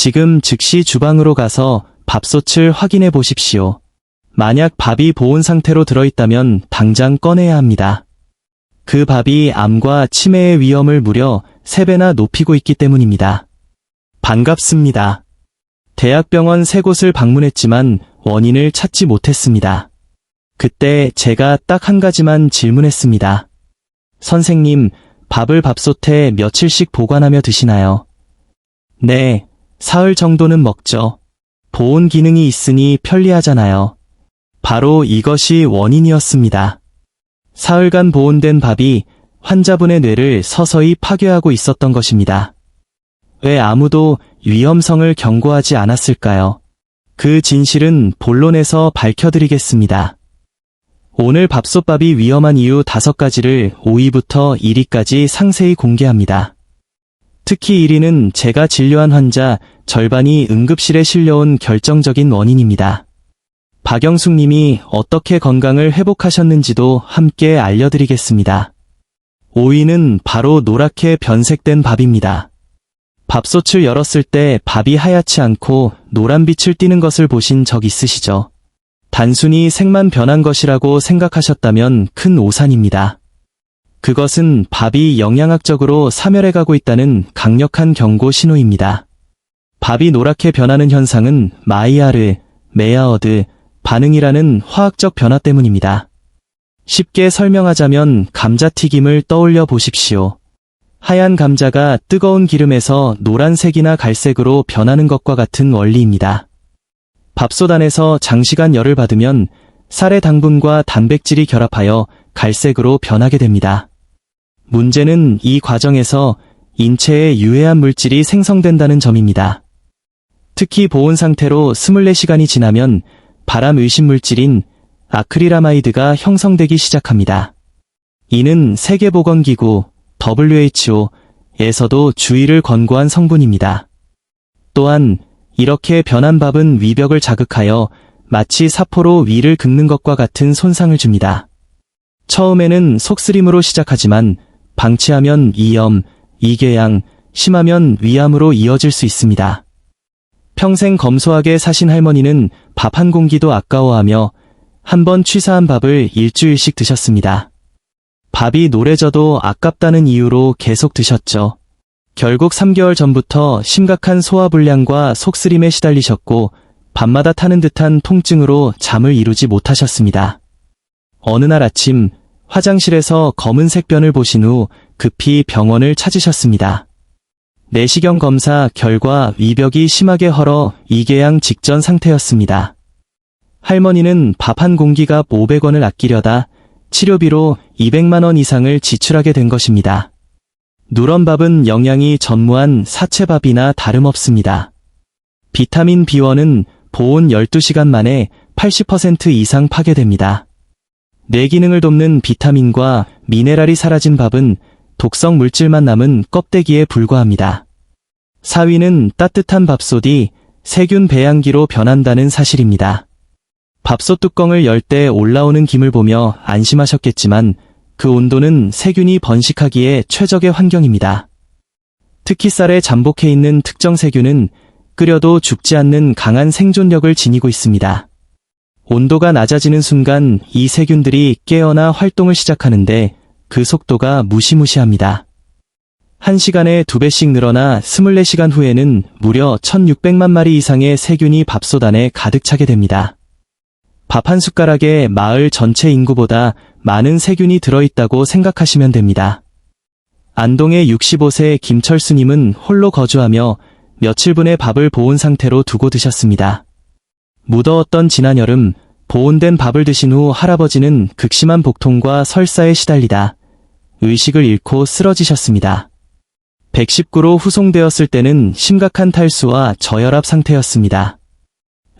지금 즉시 주방으로 가서 밥솥을 확인해 보십시오. 만약 밥이 보온 상태로 들어있다면 당장 꺼내야 합니다. 그 밥이 암과 치매의 위험을 무려 3배나 높이고 있기 때문입니다. 반갑습니다. 대학병원 3곳을 방문했지만 원인을 찾지 못했습니다. 그때 제가 딱 한 가지만 질문했습니다. 선생님, 밥을 밥솥에 며칠씩 보관하며 드시나요? 네, 사흘 정도는 먹죠. 보온 기능이 있으니 편리하잖아요. 바로 이것이 원인이었습니다. 사흘간 보온된 밥이 환자분의 뇌를 서서히 파괴하고 있었던 것입니다. 왜 아무도 위험성을 경고하지 않았을까요? 그 진실은 본론에서 밝혀드리겠습니다. 오늘 밥솥밥이 위험한 이유 5가지를 5위부터 1위까지 상세히 공개합니다. 특히 1위는 제가 진료한 환자 절반이 응급실에 실려온 결정적인 원인입니다. 박영숙 님이 어떻게 건강을 회복하셨는지도 함께 알려드리겠습니다. 5위는 바로 노랗게 변색된 밥입니다. 밥솥을 열었을 때 밥이 하얗지 않고 노란빛을 띠는 것을 보신 적 있으시죠? 단순히 색만 변한 것이라고 생각하셨다면 큰 오산입니다. 그것은 밥이 영양학적으로 사멸해가고 있다는 강력한 경고 신호입니다. 밥이 노랗게 변하는 현상은 마이야르, 메야어드 반응이라는 화학적 변화 때문입니다. 쉽게 설명하자면 감자튀김을 떠올려 보십시오. 하얀 감자가 뜨거운 기름에서 노란색이나 갈색으로 변하는 것과 같은 원리입니다. 밥솥 안에서 장시간 열을 받으면 쌀의 당분과 단백질이 결합하여 갈색으로 변하게 됩니다. 문제는 이 과정에서 인체에 유해한 물질이 생성된다는 점입니다. 특히 보온 상태로 24시간이 지나면 발암 의심 물질인 아크릴아마이드가 형성되기 시작합니다. 이는 세계보건기구 WHO에서도 주의를 권고한 성분입니다. 또한 이렇게 변한 밥은 위벽을 자극하여 마치 사포로 위를 긁는 것과 같은 손상을 줍니다. 처음에는 속쓰림으로 시작하지만 방치하면 이염, 이궤양, 심하면 위암으로 이어질 수 있습니다. 평생 검소하게 사신 할머니는 밥 한 공기도 아까워하며 한 번 취사한 밥을 일주일씩 드셨습니다. 밥이 노래져도 아깝다는 이유로 계속 드셨죠. 결국 3개월 전부터 심각한 소화불량과 속쓰림에 시달리셨고 밤마다 타는 듯한 통증으로 잠을 이루지 못하셨습니다. 어느 날 아침 화장실에서 검은색 변을 보신 후 급히 병원을 찾으셨습니다. 내시경 검사 결과 위벽이 심하게 헐어 이궤양 직전 상태였습니다. 할머니는 밥 한 공기가 500원을 아끼려다 치료비로 200만 원 이상을 지출하게 된 것입니다. 누런 밥은 영양이 전무한 사채밥이나 다름없습니다. 비타민 B1은 보온 12시간 만에 80% 이상 파괴됩니다. 뇌 기능을 돕는 비타민과 미네랄이 사라진 밥은 독성 물질만 남은 껍데기에 불과합니다. 4위는 따뜻한 밥솥이 세균 배양기로 변한다는 사실입니다. 밥솥 뚜껑을 열 때 올라오는 김을 보며 안심하셨겠지만 그 온도는 세균이 번식하기에 최적의 환경입니다. 특히 쌀에 잠복해 있는 특정 세균은 끓여도 죽지 않는 강한 생존력을 지니고 있습니다. 온도가 낮아지는 순간 이 세균들이 깨어나 활동을 시작하는데 그 속도가 무시무시합니다. 1시간에 2배씩 늘어나 24시간 후에는 무려 1600만 마리 이상의 세균이 밥솥 안에 가득 차게 됩니다. 밥 한 숟가락에 마을 전체 인구보다 많은 세균이 들어있다고 생각하시면 됩니다. 안동의 65세 김철수님은 홀로 거주하며 며칠분의 밥을 보온 상태로 두고 드셨습니다. 무더웠던 지난 여름 보온된 밥을 드신 후 할아버지는 극심한 복통과 설사에 시달리다 의식을 잃고 쓰러지셨습니다. 119로 후송되었을 때는 심각한 탈수와 저혈압 상태였습니다.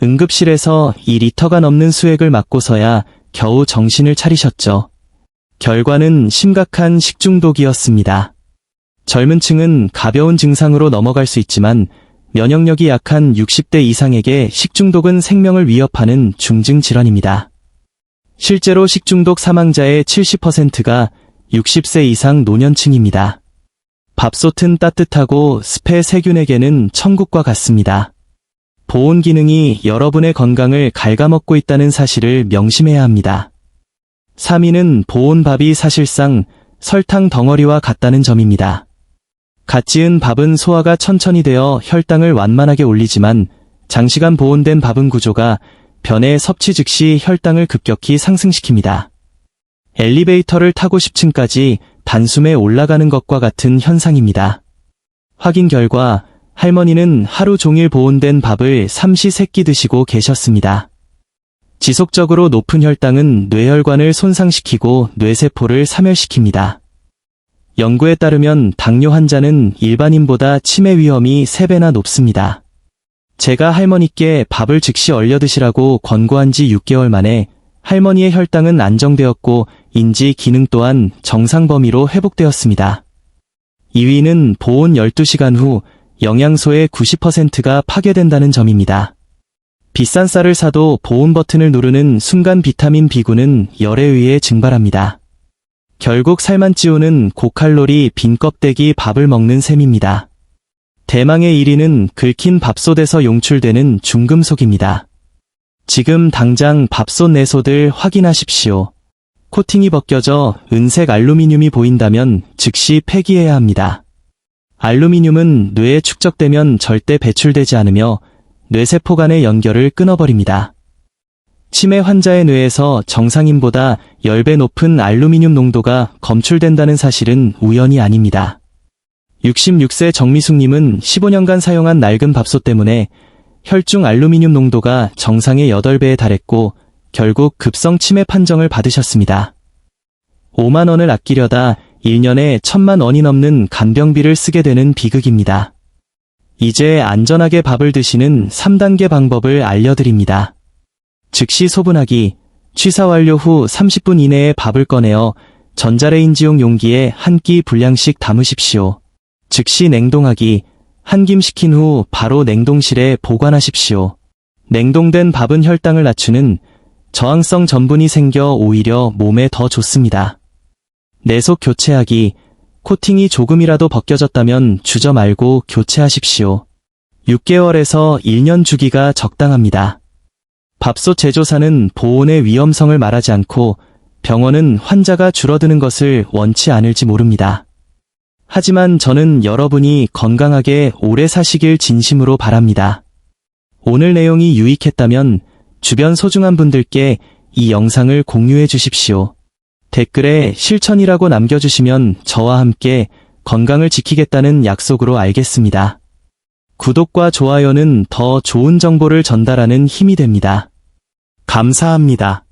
응급실에서 2리터가 넘는 수액을 맞고서야 겨우 정신을 차리셨죠. 결과는 심각한 식중독이었습니다. 젊은 층은 가벼운 증상으로 넘어갈 수 있지만 면역력이 약한 60대 이상에게 식중독은 생명을 위협하는 중증 질환입니다. 실제로 식중독 사망자의 70%가 60세 이상 노년층입니다. 밥솥은 따뜻하고 습의 세균에게는 천국과 같습니다. 보온 기능이 여러분의 건강을 갉아먹고 있다는 사실을 명심해야 합니다. 3위는 보온 밥이 사실상 설탕 덩어리와 같다는 점입니다. 갓 지은 밥은 소화가 천천히 되어 혈당을 완만하게 올리지만 장시간 보온된 밥은 구조가 변해 섭취 즉시 혈당을 급격히 상승시킵니다. 엘리베이터를 타고 10층까지 단숨에 올라가는 것과 같은 현상입니다. 확인 결과 할머니는 하루 종일 보온된 밥을 삼시세끼 드시고 계셨습니다. 지속적으로 높은 혈당은 뇌혈관을 손상시키고 뇌세포를 사멸시킵니다. 연구에 따르면 당뇨 환자는 일반인보다 치매 위험이 3배나 높습니다. 제가 할머니께 밥을 즉시 얼려 드시라고 권고한 지 6개월 만에 할머니의 혈당은 안정되었고 인지 기능 또한 정상 범위로 회복되었습니다. 2위는 보온 12시간 후 영양소의 90%가 파괴된다는 점입니다. 비싼 쌀을 사도 보온 버튼을 누르는 순간 비타민 B군은 열에 의해 증발합니다. 결국 살만 찌우는 고칼로리 빈 껍데기 밥을 먹는 셈입니다. 대망의 1위는 긁힌 밥솥에서 용출되는 중금속입니다. 지금 당장 밥솥 내소들 확인하십시오. 코팅이 벗겨져 은색 알루미늄이 보인다면 즉시 폐기해야 합니다. 알루미늄은 뇌에 축적되면 절대 배출되지 않으며 뇌세포 간의 연결을 끊어버립니다. 치매 환자의 뇌에서 정상인보다 10배 높은 알루미늄 농도가 검출된다는 사실은 우연이 아닙니다. 66세 정미숙님은 15년간 사용한 낡은 밥솥 때문에 혈중 알루미늄 농도가 정상의 8배에 달했고 결국 급성 치매 판정을 받으셨습니다. 5만 원을 아끼려다 1년에 1,000만 원이 넘는 간병비를 쓰게 되는 비극입니다. 이제 안전하게 밥을 드시는 3단계 방법을 알려드립니다. 즉시 소분하기. 취사 완료 후 30분 이내에 밥을 꺼내어 전자레인지용 용기에 한 끼 분량씩 담으십시오. 즉시 냉동하기. 한 김 식힌 후 바로 냉동실에 보관하십시오. 냉동된 밥은 혈당을 낮추는 저항성 전분이 생겨 오히려 몸에 더 좋습니다. 내속 교체하기. 코팅이 조금이라도 벗겨졌다면 주저 말고 교체하십시오. 6개월에서 1년 주기가 적당합니다. 밥솥 제조사는 보온의 위험성을 말하지 않고 병원은 환자가 줄어드는 것을 원치 않을지 모릅니다. 하지만 저는 여러분이 건강하게 오래 사시길 진심으로 바랍니다. 오늘 내용이 유익했다면 주변 소중한 분들께 이 영상을 공유해 주십시오. 댓글에 실천이라고 남겨주시면 저와 함께 건강을 지키겠다는 약속으로 알겠습니다. 구독과 좋아요는 더 좋은 정보를 전달하는 힘이 됩니다. 감사합니다.